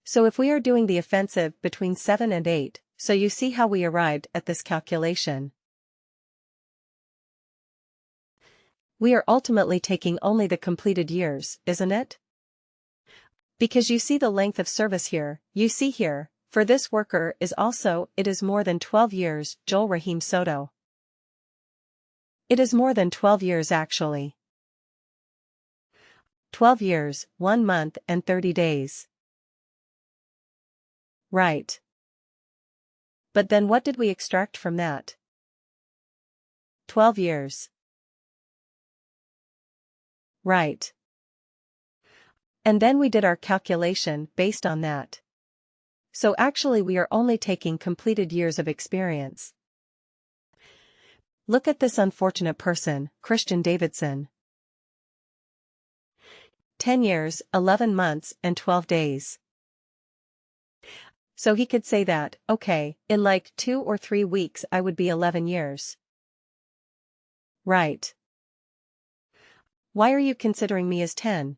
So if we are doing the offensive between 7 and 8, so you see how we arrived at this calculation. We are ultimately taking only the completed years, isn't it? Because you see the length of service here, you see here, for this worker is also, it is more than 12 years, Joel Rahim Soto. It is more than 12 years actually. 12 years, 1 month and 30 days. Right. But then what did we extract from that? 12 years. Right. And then we did our calculation based on that. So actually we are only taking completed years of experience. Look at this unfortunate person, Christian Davidson. 10 years, 11 months and 12 days. So he could say that, okay, in like 2 or 3 weeks I would be 11 years. Right. Why are you considering me as 10?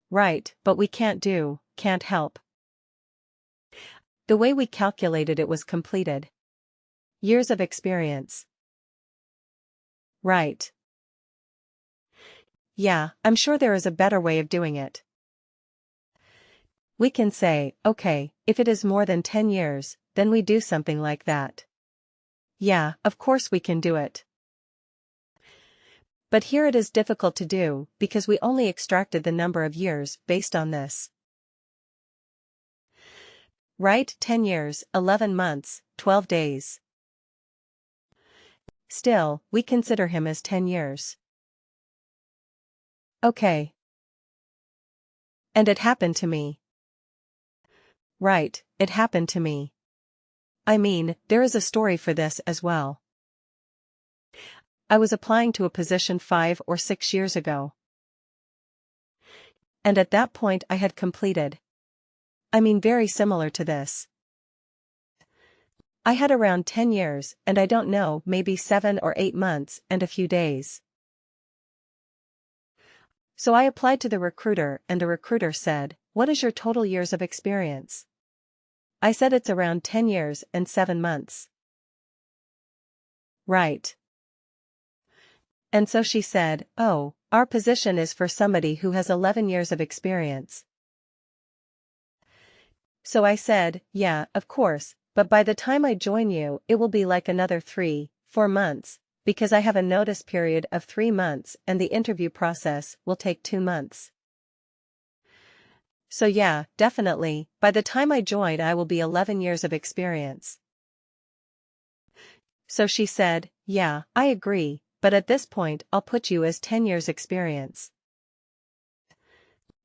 Right, but we can't help. The way we calculated it was completed years of experience. Right. Yeah, I'm sure there is a better way of doing it. We can say, okay, if it is more than 10 years, then we do something like that. Yeah, of course we can do it. But here it is difficult to do, because we only extracted the number of years based on this. Right, 10 years, 11 months, 12 days. Still, we consider him as 10 years. Okay. And it happened to me. Right, it happened to me. I mean, there is a story for this as well. I was applying to a position 5 or 6 years ago. And at that point I had completed. I mean very similar to this. I had around 10 years and I don't know, maybe 7 or 8 months and a few days. So I applied to the recruiter and the recruiter said, "What is your total years of experience?" I said it's around 10 years and 7 months. Right. And so she said, "Oh, our position is for somebody who has 11 years of experience." So I said, "Yeah, of course, but by the time I join you it will be like another 3-4 months, because I have a notice period of 3 months and the interview process will take 2 months. So yeah, definitely, by the time I join I will be 11 years of experience." So she said, "Yeah, I agree, but at this point I'll put you as 10 years experience."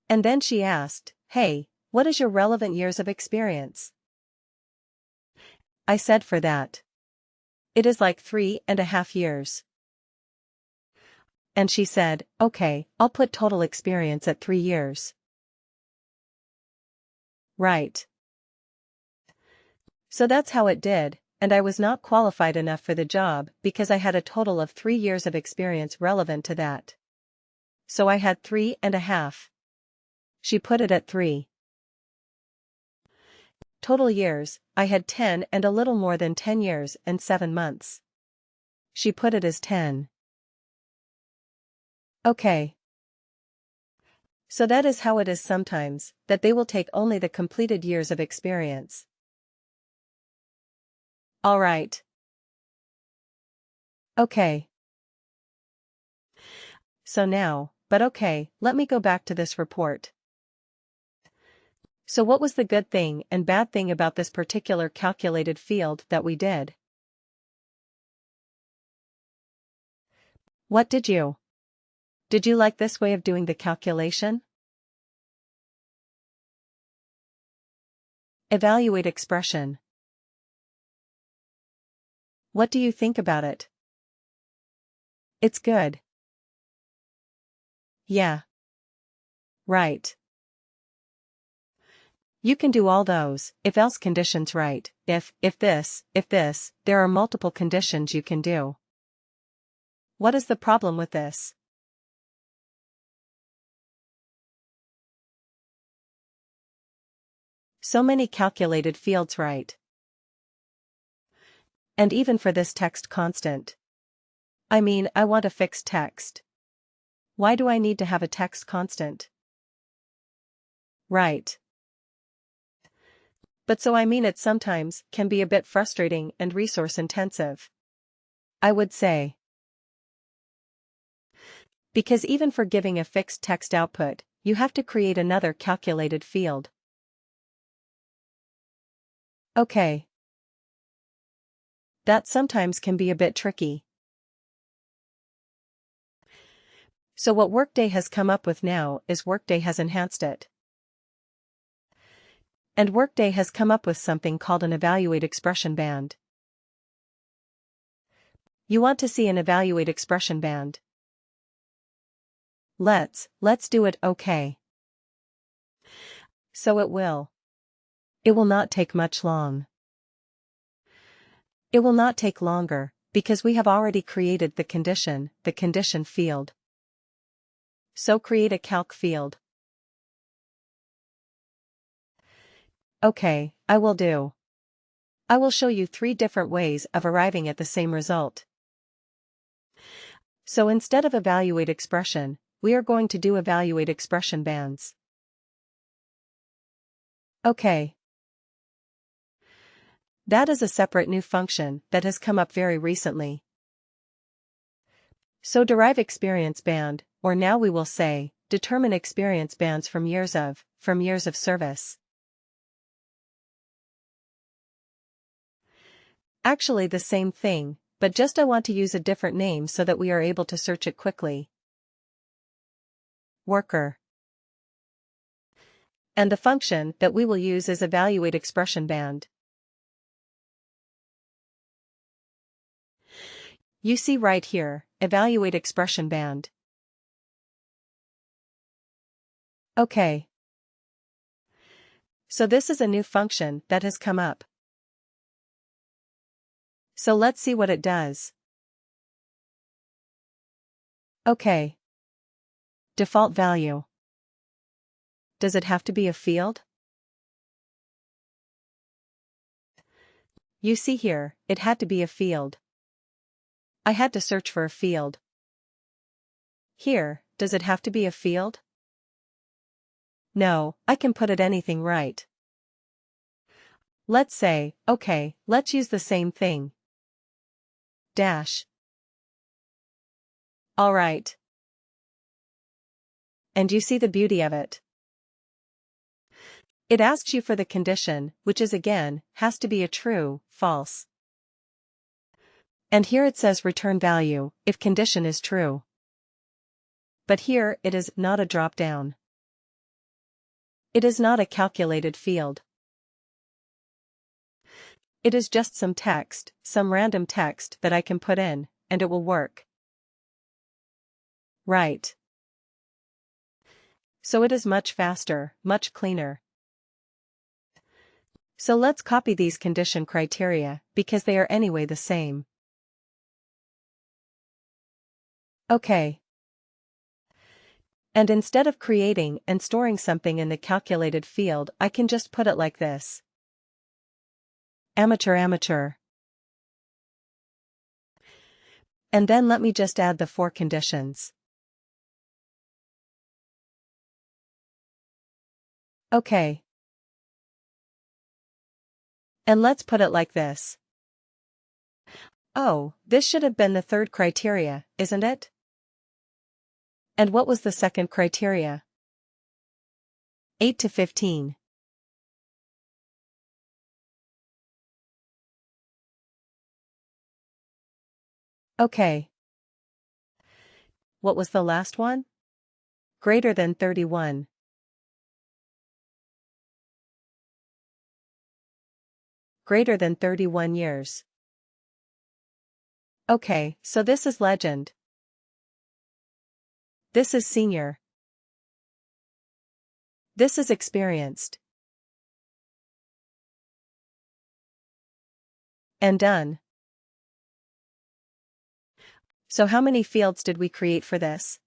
And then she asked, "Hey, what is your relevant years of experience?" I said for that. It is like 3.5 years. And she said, "Okay, I'll put total experience at 3 years." Right. So that's how it did, and I was not qualified enough for the job because I had a total of 3 years of experience relevant to that. So I had 3.5. She put it at 3. Total years, I had 10 and a little more than 10 years and 7 months. She put it as 10. Okay. So that is how it is sometimes, that they will take only the completed years of experience. Alright. Okay. So now, but okay, let me go back to this report. So what was the good thing and bad thing about this particular calculated field that we did? What did you? Did you like this way of doing the calculation? Evaluate expression. What do you think about it? It's good. Yeah. Right. You can do all those, if else conditions right, if this, there are multiple conditions you can do. What is the problem with this? So many calculated fields, right? And even for this text constant. I mean, I want a fixed text. Why do I need to have a text constant? Right. But so I mean it sometimes can be a bit frustrating and resource intensive. I would say. Because even for giving a fixed text output, you have to create another calculated field. Okay. That sometimes can be a bit tricky. So what Workday has come up with now is Workday has enhanced it. And Workday has come up with something called an evaluate expression band. You want to see an evaluate expression band? Let's do it, okay. So it will. It will not take much long. It will not take longer, because we have already created the condition field. So create a calc field. Okay, I will do. I will show you 3 different ways of arriving at the same result. So instead of evaluate expression, we are going to do evaluate expression bands. Okay. That is a separate new function that has come up very recently. So derive experience band, or now we will say, determine experience bands from years of service. Actually the same thing, but just I want to use a different name so that we are able to search it quickly. Worker. And the function that we will use is evaluate expression band. You see right here, evaluate expression band. Okay. So this is a new function that has come up. So let's see what it does. Okay. Default value. Does it have to be a field? You see here, it had to be a field. I had to search for a field. Here, does it have to be a field? No, I can put it anything right. Let's say, okay, let's use the same thing. Dash. Alright. And you see the beauty of it. It asks you for the condition, which is again, has to be a true, false. And here it says return value, if condition is true. But here it is not a drop-down. It is not a calculated field. It is just some text, some random text that I can put in, and it will work. Right. So it is much faster, much cleaner. So let's copy these condition criteria, because they are anyway the same. Okay. And instead of creating and storing something in the calculated field, I can just put it like this. Amateur. And then let me just add the 4 conditions. Okay. And let's put it like this. Oh, this should have been the 3rd criteria, isn't it? And what was the 2nd criteria? 8 to 15. Okay. What was the last one? Greater than 31. Greater than 31 years. Okay, so this is legend. This is senior. This is experienced. And done. So how many fields did we create for this?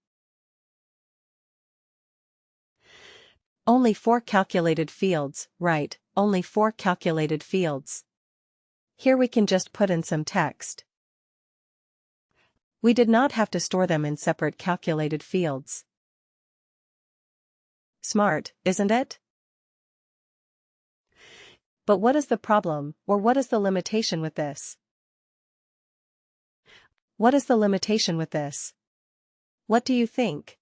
Only 4 calculated fields, right, only 4 calculated fields. Here we can just put in some text. We did not have to store them in separate calculated fields. Smart, isn't it? But what is the problem, or what is the limitation with this? What is the limitation with this? What do you think?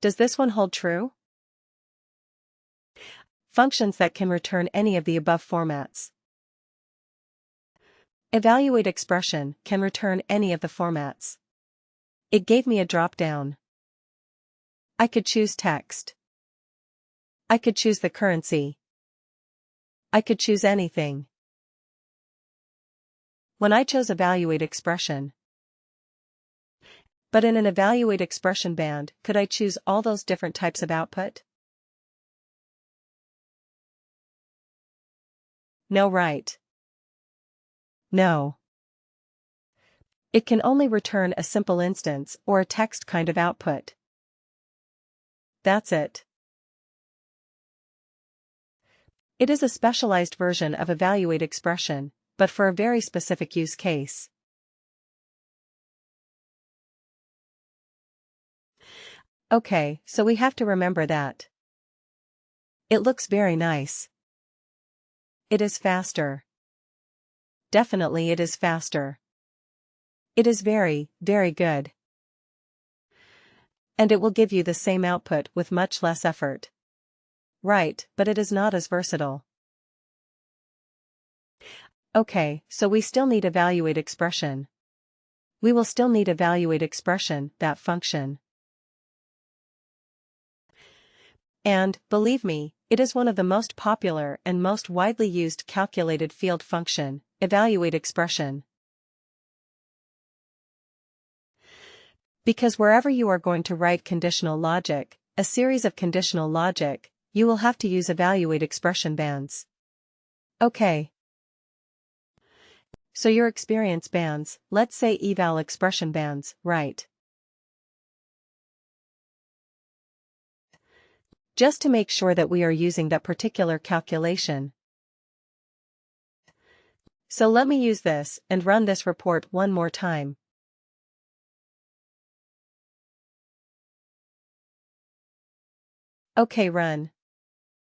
Does this one hold true? Functions that can return any of the above formats. Evaluate expression can return any of the formats. It gave me a drop-down. I could choose text. I could choose the currency. I could choose anything. When I chose evaluate expression. But in an evaluate expression band, could I choose all those different types of output? No, right? No. It can only return a simple instance or a text kind of output. That's it. It is a specialized version of evaluate expression, but for a very specific use case. Okay, so we have to remember that. It looks very nice. It is faster. Definitely it is faster. It is very, very good. And it will give you the same output with much less effort. Right, but it is not as versatile. Okay, so we still need evaluate expression. We will still need evaluate expression, that function. And, believe me, it is one of the most popular and most widely used calculated field function, evaluate expression. Because wherever you are going to write conditional logic, a series of conditional logic, you will have to use evaluate expression bands. Okay. So your experience bands, let's say eval expression bands, right? Just to make sure that we are using that particular calculation. So let me use this and run this report one more time. Okay, run.